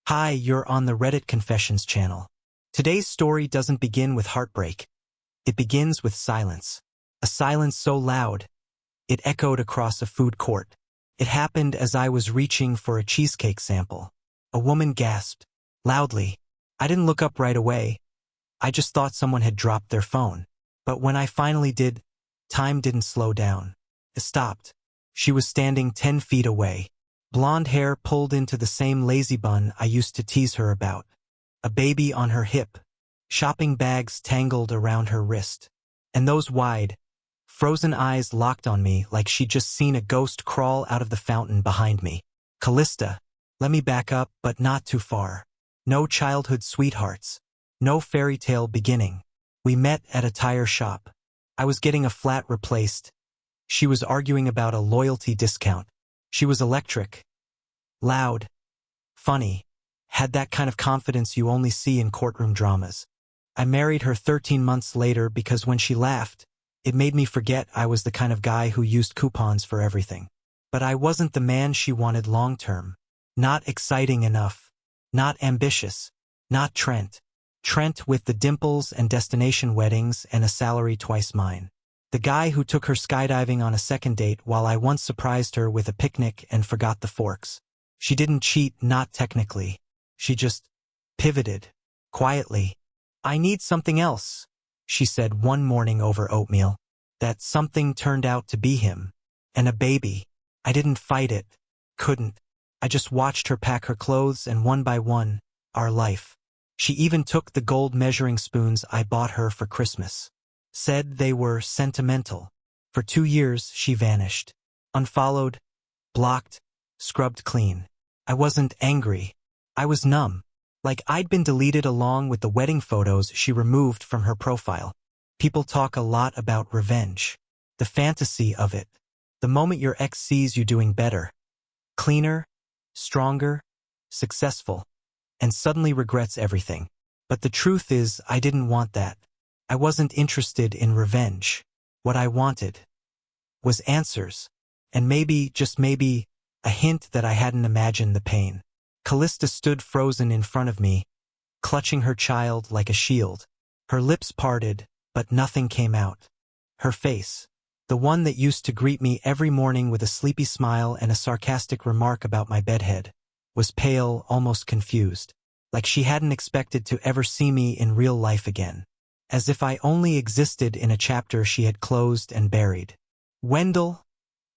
Hi, you're on the Reddit Confessions channel. Today's story doesn't begin with heartbreak. It begins with silence. A silence so loud, it echoed across a food court. It happened as I was reaching for a cheesecake sample. A woman gasped, loudly. I didn't look up right away. I just thought someone had dropped their phone. But when I finally did, time didn't slow down. It stopped. She was standing 10 feet away. Blonde hair pulled into the same lazy bun I used to tease her about. A baby on her hip. Shopping bags tangled around her wrist. And those wide, frozen eyes locked on me like she'd just seen a ghost crawl out of the fountain behind me. Callista, let me back up, but not too far. No childhood sweethearts. No fairy tale beginning. We met at a tire shop. I was getting a flat replaced. She was arguing about a loyalty discount. She was electric. Loud. Funny. Had that kind of confidence you only see in courtroom dramas. I married her 13 months later because when she laughed, it made me forget I was the kind of guy who used coupons for everything. But I wasn't the man she wanted long-term. Not exciting enough. Not ambitious. Not Trent. Trent with the dimples and destination weddings and a salary twice mine. The guy who took her skydiving on a second date while I once surprised her with a picnic and forgot the forks. She didn't cheat, not technically. She just pivoted. Quietly. I need something else, she said one morning over oatmeal. That something turned out to be him. And a baby. I didn't fight it. Couldn't. I just watched her pack her clothes and one by one, our life. She even took the gold measuring spoons I bought her for Christmas. Said they were sentimental. For 2 years, she vanished. Unfollowed, blocked, scrubbed clean. I wasn't angry. I was numb. Like I'd been deleted along with the wedding photos she removed from her profile. People talk a lot about revenge. The fantasy of it. The moment your ex sees you doing better. Cleaner, stronger, successful. And suddenly regrets everything. But the truth is, I didn't want that. I wasn't interested in revenge. What I wanted was answers. And maybe, just maybe, a hint that I hadn't imagined the pain. Callista stood frozen in front of me, clutching her child like a shield. Her lips parted, but nothing came out. Her face, the one that used to greet me every morning with a sleepy smile and a sarcastic remark about my bedhead, was pale, almost confused, like she hadn't expected to ever see me in real life again. As if I only existed in a chapter she had closed and buried. Wendell,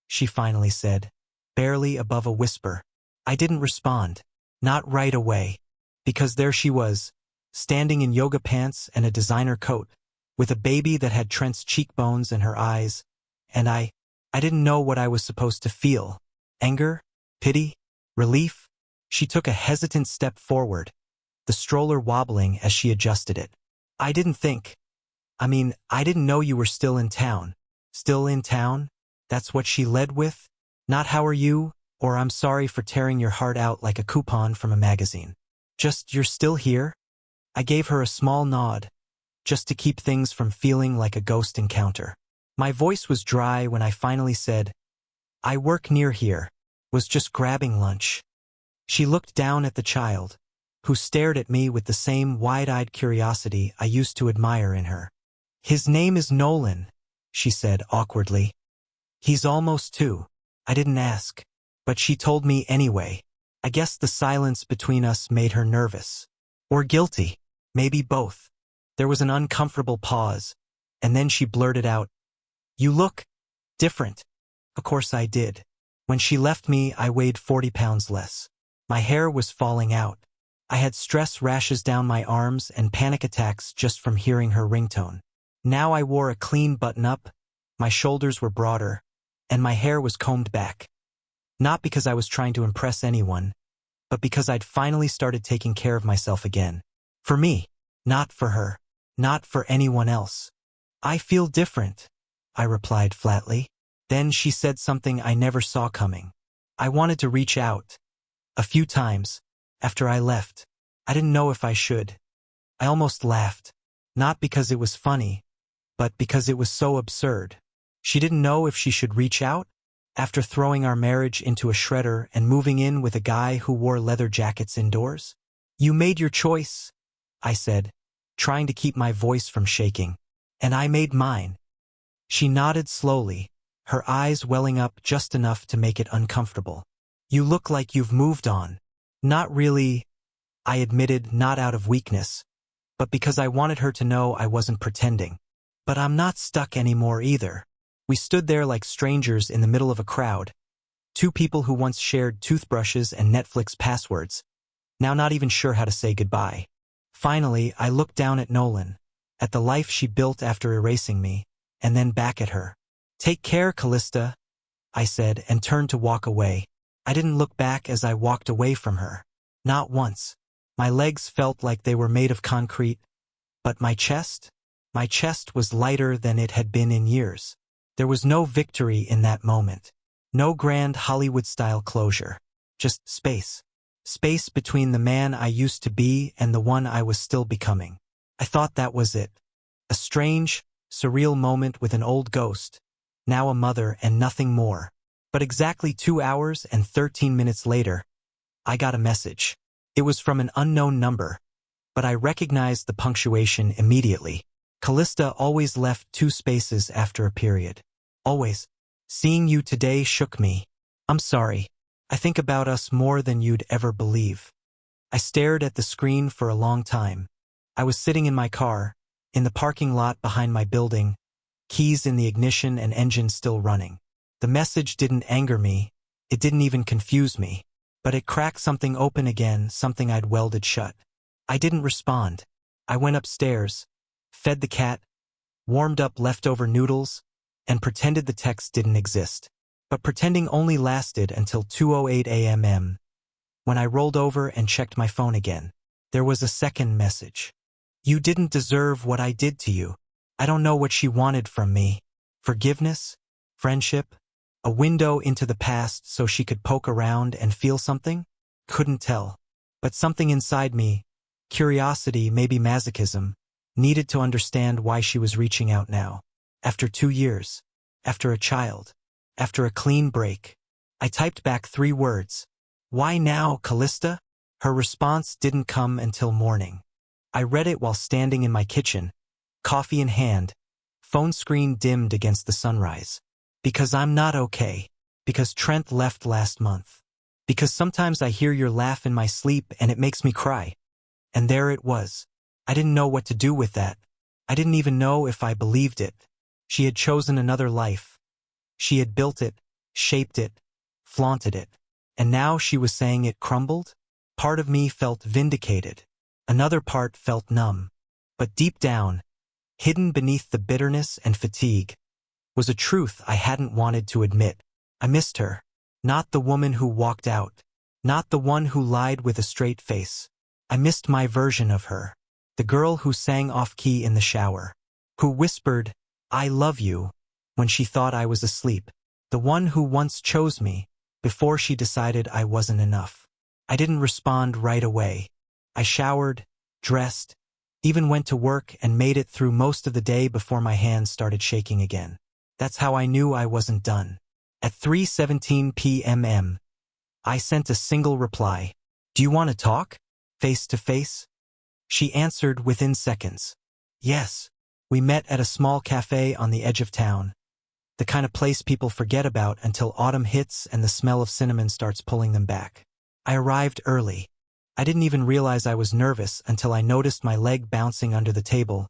she finally said, barely above a whisper. I didn't respond. Not right away. Because there she was, standing in yoga pants and a designer coat, with a baby that had Trent's cheekbones in her eyes, and I didn't know what I was supposed to feel. Anger? Pity? Relief? She took a hesitant step forward, the stroller wobbling as she adjusted it. I didn't know you were still in town. Still in town? That's what she led with? Not how are you, or I'm sorry for tearing your heart out like a coupon from a magazine. Just, you're still here? I gave her a small nod, just to keep things from feeling like a ghost encounter. My voice was dry when I finally said, I work near here, was just grabbing lunch. She looked down at the child, who stared at me with the same wide-eyed curiosity I used to admire in her. His name is Nolan, she said awkwardly. He's almost 2. I didn't ask, but she told me anyway. I guess the silence between us made her nervous. Or guilty. Maybe both. There was an uncomfortable pause, and then she blurted out, You look different. Of course I did. When she left me, I weighed 40 pounds less. My hair was falling out. I had stress rashes down my arms and panic attacks just from hearing her ringtone. Now I wore a clean button-up, my shoulders were broader, and my hair was combed back. Not because I was trying to impress anyone, but because I'd finally started taking care of myself again. For me, not for her, not for anyone else. I feel different, I replied flatly. Then she said something I never saw coming. I wanted to reach out. A few times. After I left, I didn't know if I should. I almost laughed, not because it was funny, but because it was so absurd. She didn't know if she should reach out? After throwing our marriage into a shredder and moving in with a guy who wore leather jackets indoors? You made your choice, I said, trying to keep my voice from shaking. And I made mine. She nodded slowly, her eyes welling up just enough to make it uncomfortable. You look like you've moved on. Not really, I admitted, not out of weakness, but because I wanted her to know I wasn't pretending. But I'm not stuck anymore either. We stood there like strangers in the middle of a crowd. Two people who once shared toothbrushes and Netflix passwords, now not even sure how to say goodbye. Finally, I looked down at Nolan, at the life she built after erasing me, and then back at her. Take care, Callista, I said, and turned to walk away. I didn't look back as I walked away from her. Not once. My legs felt like they were made of concrete, but my chest was lighter than it had been in years. There was no victory in that moment. No grand Hollywood-style closure. Just space. Space between the man I used to be and the one I was still becoming. I thought that was it. A strange, surreal moment with an old ghost, now a mother and nothing more. But exactly 2 hours and 13 minutes later, I got a message. It was from an unknown number, but I recognized the punctuation immediately. Callista always left 2 spaces after a period. Always. Seeing you today shook me. I'm sorry. I think about us more than you'd ever believe. I stared at the screen for a long time. I was sitting in my car, in the parking lot behind my building, keys in the ignition and engine still running. The message didn't anger me. It didn't even confuse me. But it cracked something open again, something I'd welded shut. I didn't respond. I went upstairs, fed the cat, warmed up leftover noodles, and pretended the text didn't exist. But pretending only lasted until 2:08 a.m. When I rolled over and checked my phone again, there was a second message. You didn't deserve what I did to you. I don't know what she wanted from me. Forgiveness? Friendship? A window into the past so she could poke around and feel something? Couldn't tell. But something inside me, curiosity, maybe masochism, needed to understand why she was reaching out now. After 2 years. After a child. After a clean break. I typed back 3 words. Why now, Callista? Her response didn't come until morning. I read it while standing in my kitchen, coffee in hand, phone screen dimmed against the sunrise. Because I'm not okay. Because Trent left last month. Because sometimes I hear your laugh in my sleep and it makes me cry. And there it was. I didn't know what to do with that. I didn't even know if I believed it. She had chosen another life. She had built it, shaped it, flaunted it. And now she was saying it crumbled? Part of me felt vindicated. Another part felt numb. But deep down, hidden beneath the bitterness and fatigue, was a truth I hadn't wanted to admit. I missed her. Not the woman who walked out. Not the one who lied with a straight face. I missed my version of her. The girl who sang off-key in the shower. Who whispered, I love you, when she thought I was asleep. The one who once chose me, before she decided I wasn't enough. I didn't respond right away. I showered, dressed, even went to work and made it through most of the day before my hands started shaking again. That's how I knew I wasn't done. At 3:17 p.m. I sent a single reply. Do you want to talk? Face to face? She answered within seconds. Yes. We met at a small cafe on the edge of town. The kind of place people forget about until autumn hits and the smell of cinnamon starts pulling them back. I arrived early. I didn't even realize I was nervous until I noticed my leg bouncing under the table,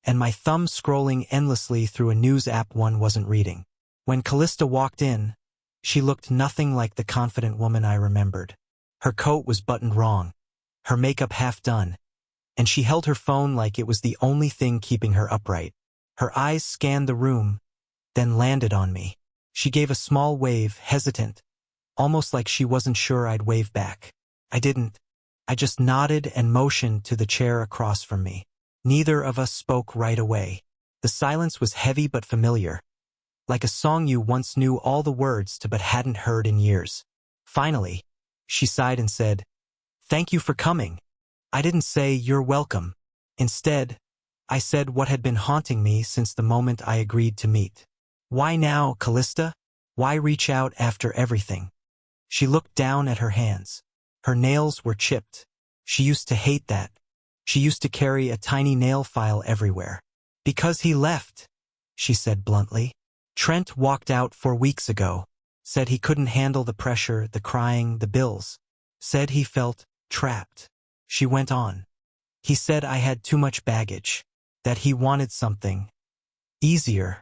and my thumb scrolling endlessly through a news app one wasn't reading. When Callista walked in, she looked nothing like the confident woman I remembered. Her coat was buttoned wrong, her makeup half done, and she held her phone like it was the only thing keeping her upright. Her eyes scanned the room, then landed on me. She gave a small wave, hesitant, almost like she wasn't sure I'd wave back. I didn't. I just nodded and motioned to the chair across from me. Neither of us spoke right away. The silence was heavy but familiar, like a song you once knew all the words to but hadn't heard in years. Finally, she sighed and said, Thank you for coming. I didn't say you're welcome. Instead, I said what had been haunting me since the moment I agreed to meet. Why now, Callista? Why reach out after everything? She looked down at her hands. Her nails were chipped. She used to hate that. She used to carry a tiny nail file everywhere. Because he left, she said bluntly. Trent walked out 4 weeks ago. Said he couldn't handle the pressure, the crying, the bills. Said he felt trapped. She went on. He said I had too much baggage. That he wanted something easier.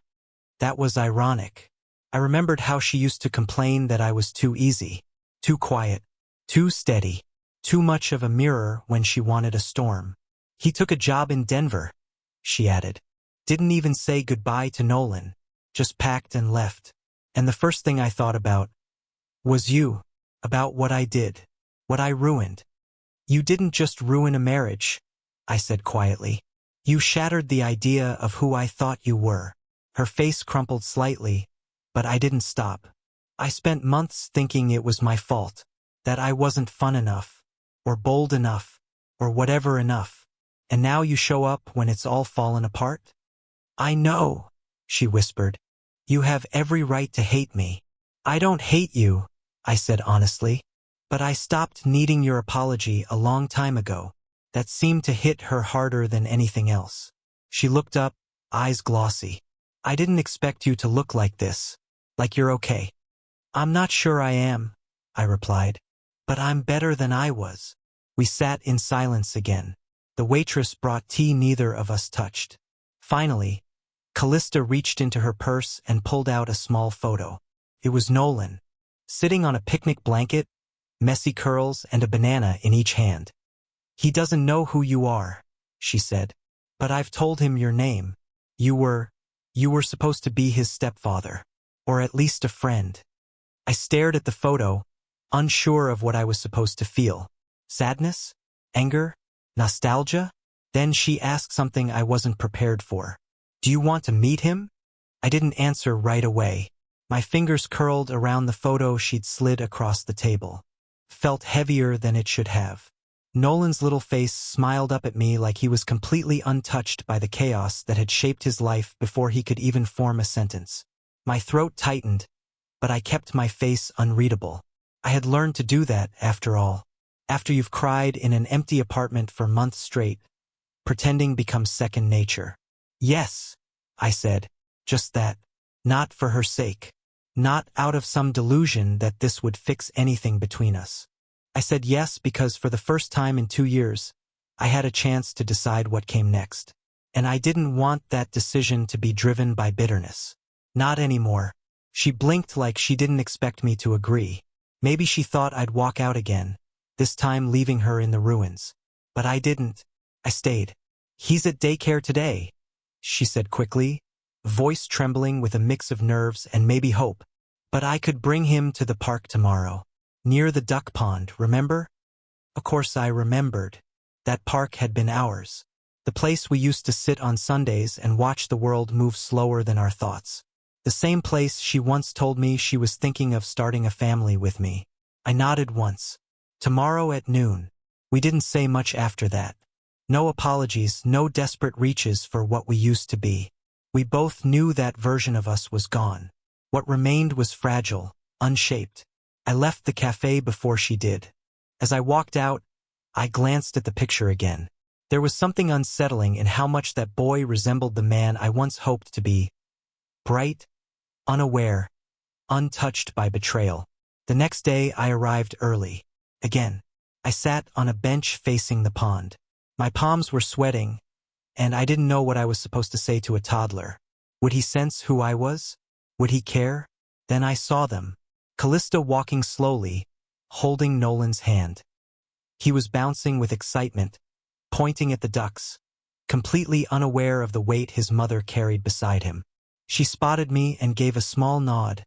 That was ironic. I remembered how she used to complain that I was too easy, too quiet, too steady, too much of a mirror when she wanted a storm. He took a job in Denver, she added. Didn't even say goodbye to Nolan. Just packed and left. And the first thing I thought about was you, about what I did, what I ruined. You didn't just ruin a marriage, I said quietly. You shattered the idea of who I thought you were. Her face crumpled slightly, but I didn't stop. I spent months thinking it was my fault, that I wasn't fun enough, or bold enough, or whatever enough. And now you show up when it's all fallen apart? I know, she whispered. You have every right to hate me. I don't hate you, I said honestly. But I stopped needing your apology a long time ago. That seemed to hit her harder than anything else. She looked up, eyes glossy. I didn't expect you to look like this. Like you're okay. I'm not sure I am, I replied. But I'm better than I was. We sat in silence again. The waitress brought tea neither of us touched. Finally, Callista reached into her purse and pulled out a small photo. It was Nolan, sitting on a picnic blanket, messy curls and a banana in each hand. He doesn't know who you are, she said. But I've told him your name. You were supposed to be his stepfather. Or at least a friend. I stared at the photo, unsure of what I was supposed to feel. Sadness? Anger? Nostalgia? Then she asked something I wasn't prepared for. Do you want to meet him? I didn't answer right away. My fingers curled around the photo she'd slid across the table. Felt heavier than it should have. Nolan's little face smiled up at me like he was completely untouched by the chaos that had shaped his life before he could even form a sentence. My throat tightened, but I kept my face unreadable. I had learned to do that, after all. After you've cried in an empty apartment for months straight, pretending becomes second nature. Yes, I said, just that. Not for her sake. Not out of some delusion that this would fix anything between us. I said yes because for the first time in 2 years, I had a chance to decide what came next. And I didn't want that decision to be driven by bitterness. Not anymore. She blinked like she didn't expect me to agree. Maybe she thought I'd walk out again, this time leaving her in the ruins. But I didn't. I stayed. He's at daycare today, she said quickly, voice trembling with a mix of nerves and maybe hope. But I could bring him to the park tomorrow. Near the duck pond, remember? Of course I remembered. That park had been ours. The place we used to sit on Sundays and watch the world move slower than our thoughts. The same place she once told me she was thinking of starting a family with me. I nodded once. Tomorrow at noon. We didn't say much after that. No apologies, no desperate reaches for what we used to be. We both knew that version of us was gone. What remained was fragile, unshaped. I left the cafe before she did. As I walked out, I glanced at the picture again. There was something unsettling in how much that boy resembled the man I once hoped to be. Bright, unaware, untouched by betrayal. The next day I arrived early. Again, I sat on a bench facing the pond. My palms were sweating, and I didn't know what I was supposed to say to a toddler. Would he sense who I was? Would he care? Then I saw them. Callista walking slowly, holding Nolan's hand. He was bouncing with excitement, pointing at the ducks, completely unaware of the weight his mother carried beside him. She spotted me and gave a small nod,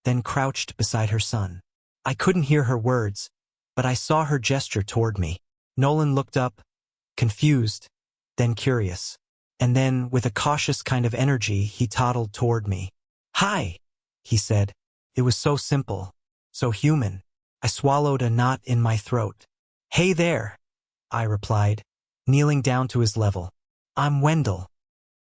then crouched beside her son. I couldn't hear her words, but I saw her gesture toward me. Nolan looked up, confused, then curious. And then, with a cautious kind of energy, he toddled toward me. "Hi," he said. It was so simple, so human. I swallowed a knot in my throat. "Hey there," I replied, kneeling down to his level. "I'm Wendell."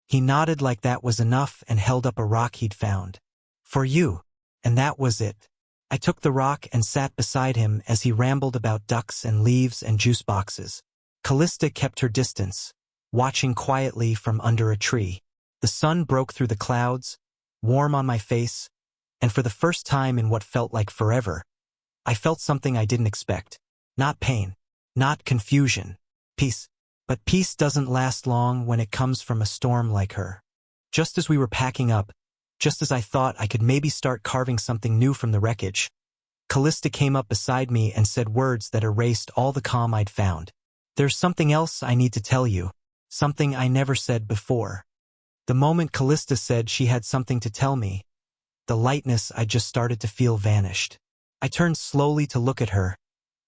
He nodded like that was enough and held up a rock he'd found. "For you." And that was it. I took the rock and sat beside him as he rambled about ducks and leaves and juice boxes. Callista kept her distance, watching quietly from under a tree. The sun broke through the clouds, warm on my face, and for the first time in what felt like forever, I felt something I didn't expect. Not pain, not confusion, peace. But peace doesn't last long when it comes from a storm like her. Just as we were packing up, just as I thought I could maybe start carving something new from the wreckage, Callista came up beside me and said words that erased all the calm I'd found. There's something else I need to tell you, something I never said before. The moment Callista said she had something to tell me, the lightness I just started to feel vanished. I turned slowly to look at her,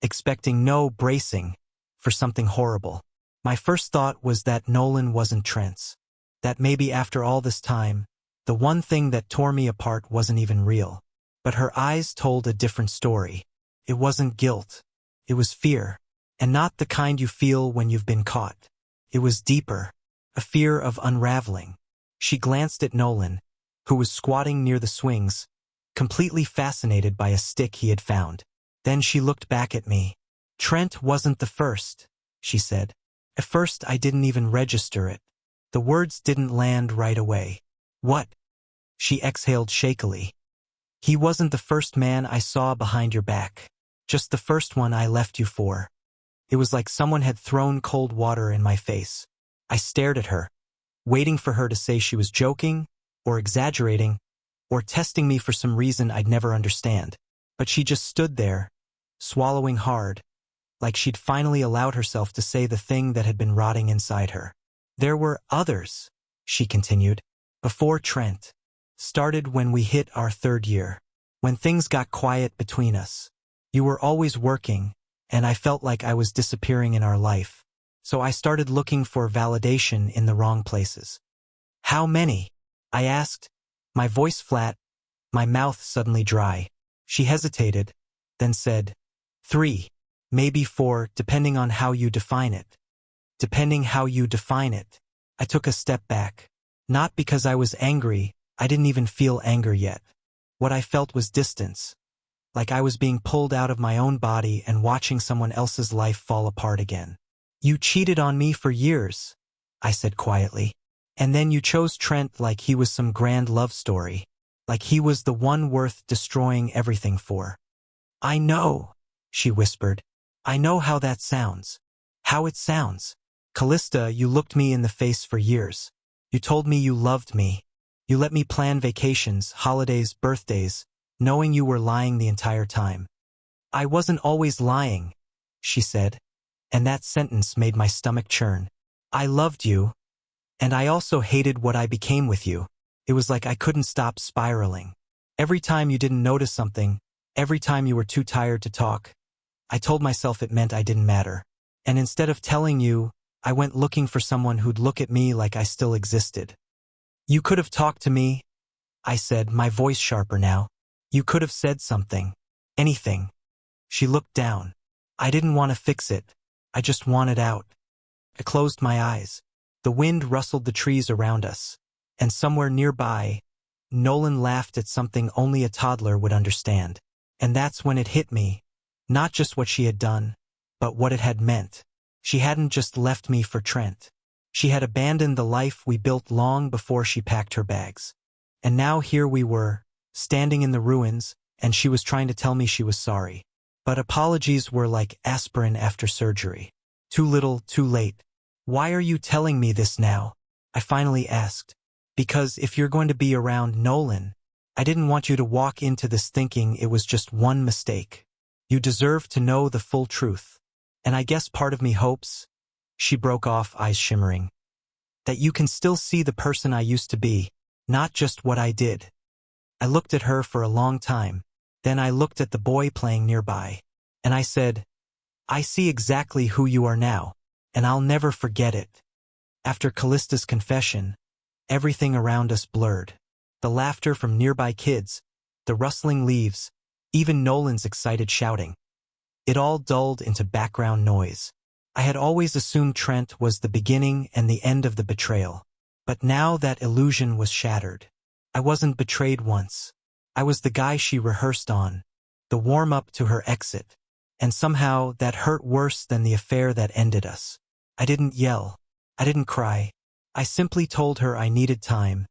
expecting no bracing for something horrible. My first thought was that Nolan wasn't Trent's. That maybe after all this time, the one thing that tore me apart wasn't even real. But her eyes told a different story. It wasn't guilt. It was fear. And not the kind you feel when you've been caught. It was deeper. A fear of unraveling. She glanced at Nolan, who was squatting near the swings, completely fascinated by a stick he had found. Then she looked back at me. Trent wasn't the first, she said. At first I didn't even register it. The words didn't land right away. What? She exhaled shakily. He wasn't the first man I saw behind your back. Just the first one I left you for. It was like someone had thrown cold water in my face. I stared at her, waiting for her to say she was joking, or exaggerating, or testing me for some reason I'd never understand. But she just stood there, swallowing hard, like she'd finally allowed herself to say the thing that had been rotting inside her. There were others, she continued, before Trent. Started when we hit our 3rd year. When things got quiet between us. You were always working, and I felt like I was disappearing in our life. So I started looking for validation in the wrong places. How many? I asked, my voice flat, my mouth suddenly dry. She hesitated, then said, 3. Maybe 4, depending on how you define it. Depending how you define it. I took a step back. Not because I was angry, I didn't even feel anger yet. What I felt was distance. Like I was being pulled out of my own body and watching someone else's life fall apart again. You cheated on me for years, I said quietly. And then you chose Trent like he was some grand love story. Like he was the one worth destroying everything for. I know, she whispered. I know how that sounds. How it sounds. Callista, you looked me in the face for years. You told me you loved me. You let me plan vacations, holidays, birthdays, knowing you were lying the entire time. I wasn't always lying, she said, and that sentence made my stomach churn. I loved you, and I also hated what I became with you. It was like I couldn't stop spiraling. Every time you didn't notice something, every time you were too tired to talk, I told myself it meant I didn't matter. And instead of telling you, I went looking for someone who'd look at me like I still existed. You could have talked to me, I said, my voice sharper now. You could have said something. Anything. She looked down. I didn't want to fix it. I just wanted out. I closed my eyes. The wind rustled the trees around us. And somewhere nearby, Nolan laughed at something only a toddler would understand. And that's when it hit me. Not just what she had done, but what it had meant. She hadn't just left me for Trent. She had abandoned the life we built long before she packed her bags. And now here we were, standing in the ruins, and she was trying to tell me she was sorry. But apologies were like aspirin after surgery. Too little, too late. Why are you telling me this now? I finally asked. Because if you're going to be around Nolan, I didn't want you to walk into this thinking it was just one mistake. You deserve to know the full truth. And I guess part of me hopes, she broke off, eyes shimmering, that you can still see the person I used to be, not just what I did. I looked at her for a long time. Then I looked at the boy playing nearby. And I said, I see exactly who you are now, and I'll never forget it. After Callista's confession, everything around us blurred. The laughter from nearby kids, the rustling leaves, even Nolan's excited shouting. It all dulled into background noise. I had always assumed Trent was the beginning and the end of the betrayal. But now that illusion was shattered. I wasn't betrayed once. I was the guy she rehearsed on, the warm-up to her exit. And somehow that hurt worse than the affair that ended us. I didn't yell. I didn't cry. I simply told her I needed time,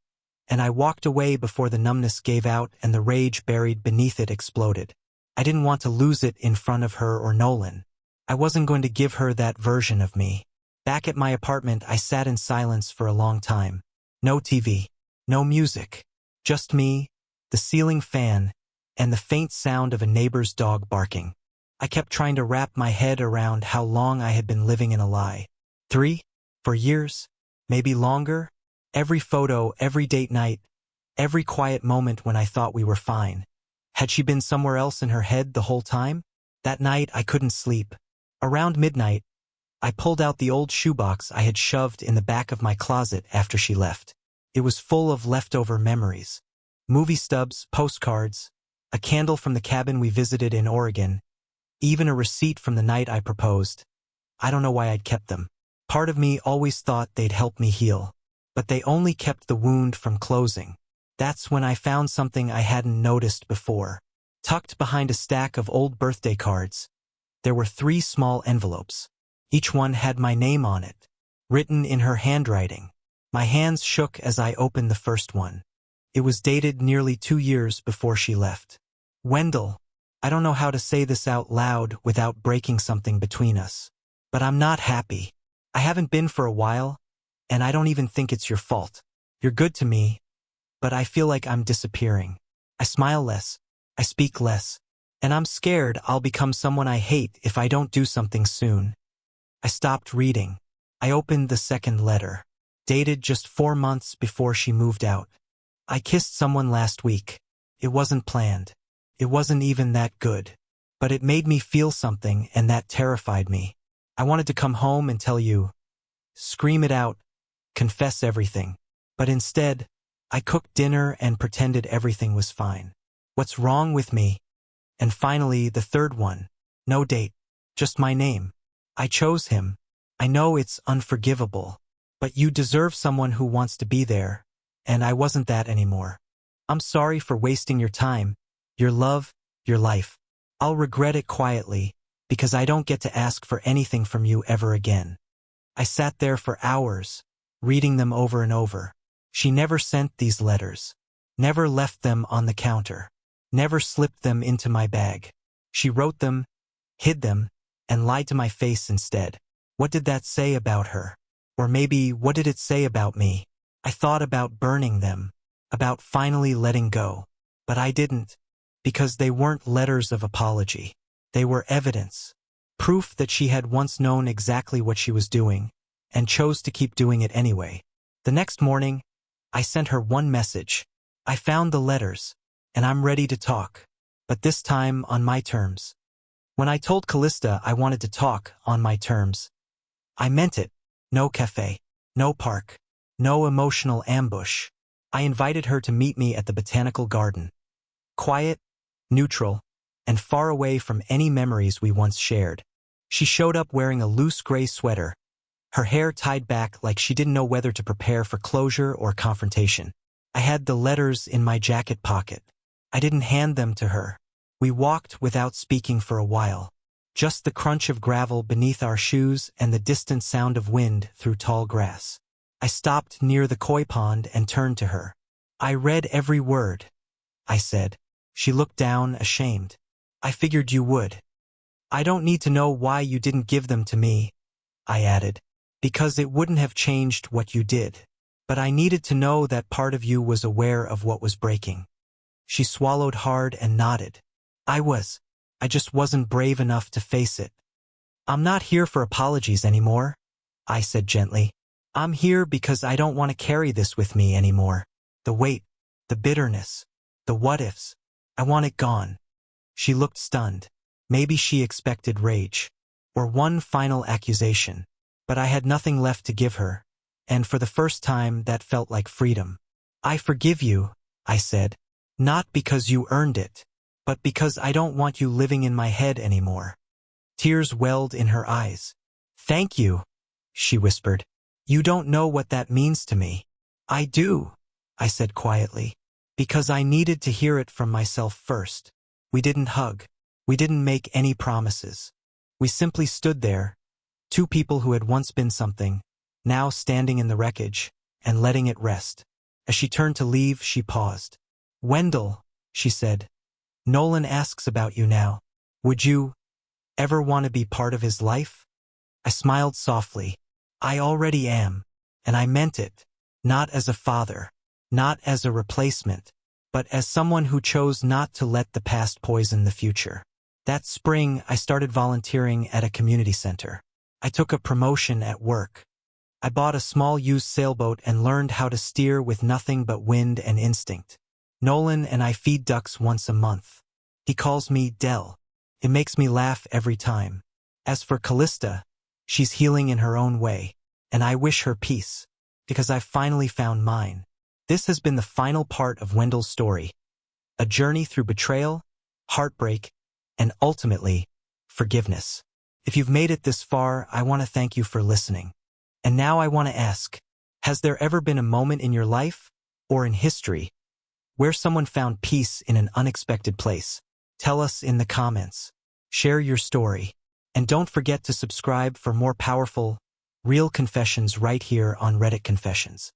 and I walked away before the numbness gave out and the rage buried beneath it exploded. I didn't want to lose it in front of her or Nolan. I wasn't going to give her that version of me. Back at my apartment, I sat in silence for a long time. No TV, no music, just me, the ceiling fan, and the faint sound of a neighbor's dog barking. I kept trying to wrap my head around how long I had been living in a lie. 3? 4 years? Maybe longer? Every photo, every date night, every quiet moment when I thought we were fine. Had she been somewhere else in her head the whole time? That night, I couldn't sleep. Around midnight, I pulled out the old shoebox I had shoved in the back of my closet after she left. It was full of leftover memories. Movie stubs, postcards, a candle from the cabin we visited in Oregon, even a receipt from the night I proposed. I don't know why I'd kept them. Part of me always thought they'd help me heal, but they only kept the wound from closing. That's when I found something I hadn't noticed before. Tucked behind a stack of old birthday cards, there were 3 small envelopes. Each one had my name on it, written in her handwriting. My hands shook as I opened the first one. It was dated nearly 2 years before she left. Wendell, I don't know how to say this out loud without breaking something between us, but I'm not happy. I haven't been for a while, and I don't even think it's your fault. You're good to me, but I feel like I'm disappearing. I smile less, I speak less, and I'm scared I'll become someone I hate if I don't do something soon. I stopped reading. I opened the second letter, dated just 4 months before she moved out. I kissed someone last week. It wasn't planned. It wasn't even that good. But it made me feel something, and that terrified me. I wanted to come home and tell you, scream it out, confess everything. But instead, I cooked dinner and pretended everything was fine. What's wrong with me? And finally, the third one. No date, just my name. I chose him. I know it's unforgivable, but you deserve someone who wants to be there, and I wasn't that anymore. I'm sorry for wasting your time, your love, your life. I'll regret it quietly, because I don't get to ask for anything from you ever again. I sat there for hours, reading them over and over. She never sent these letters, never left them on the counter, never slipped them into my bag. She wrote them, hid them, and lied to my face instead. What did that say about her? Or maybe, what did it say about me? I thought about burning them, about finally letting go. But I didn't, because they weren't letters of apology. They were evidence, proof that she had once known exactly what she was doing, and chose to keep doing it anyway. The next morning, I sent her one message. I found the letters, and I'm ready to talk, but this time on my terms. When I told Callista I wanted to talk on my terms, I meant it. No cafe, no park, no emotional ambush. I invited her to meet me at the botanical garden. Quiet, neutral, and far away from any memories we once shared. She showed up wearing a loose gray sweater, her hair tied back like she didn't know whether to prepare for closure or confrontation. I had the letters in my jacket pocket. I didn't hand them to her. We walked without speaking for a while. Just the crunch of gravel beneath our shoes and the distant sound of wind through tall grass. I stopped near the koi pond and turned to her. I read every word, I said. She looked down, ashamed. I figured you would. I don't need to know why you didn't give them to me, I added, because it wouldn't have changed what you did. But I needed to know that part of you was aware of what was breaking. She swallowed hard and nodded. I just wasn't brave enough to face it. I'm not here for apologies anymore, I said gently. I'm here because I don't want to carry this with me anymore. The weight, the bitterness, the what-ifs. I want it gone. She looked stunned. Maybe she expected rage, or one final accusation. But I had nothing left to give her, and for the first time that felt like freedom. I forgive you, I said, not because you earned it, but because I don't want you living in my head anymore. Tears welled in her eyes. Thank you, she whispered. You don't know what that means to me. I do, I said quietly. Because I needed to hear it from myself first. We didn't hug. We didn't make any promises. We simply stood there, two people who had once been something, now standing in the wreckage, and letting it rest. As she turned to leave, she paused. "Wendell," she said, "Nolan asks about you now. Would you ever want to be part of his life?" I smiled softly. "I already am, and I meant it, not as a father, not as a replacement, but as someone who chose not to let the past poison the future." That spring, I started volunteering at a community center. I took a promotion at work. I bought a small used sailboat and learned how to steer with nothing but wind and instinct. Nolan and I feed ducks once a month. He calls me Dell. It makes me laugh every time. As for Callista, she's healing in her own way, and I wish her peace, because I've finally found mine. This has been the final part of Wendell's story, a journey through betrayal, heartbreak, and ultimately, forgiveness. If you've made it this far, I want to thank you for listening. And now I want to ask, has there ever been a moment in your life, or in history, where someone found peace in an unexpected place? Tell us in the comments. Share your story. And don't forget to subscribe for more powerful, real confessions right here on Reddit Confessions.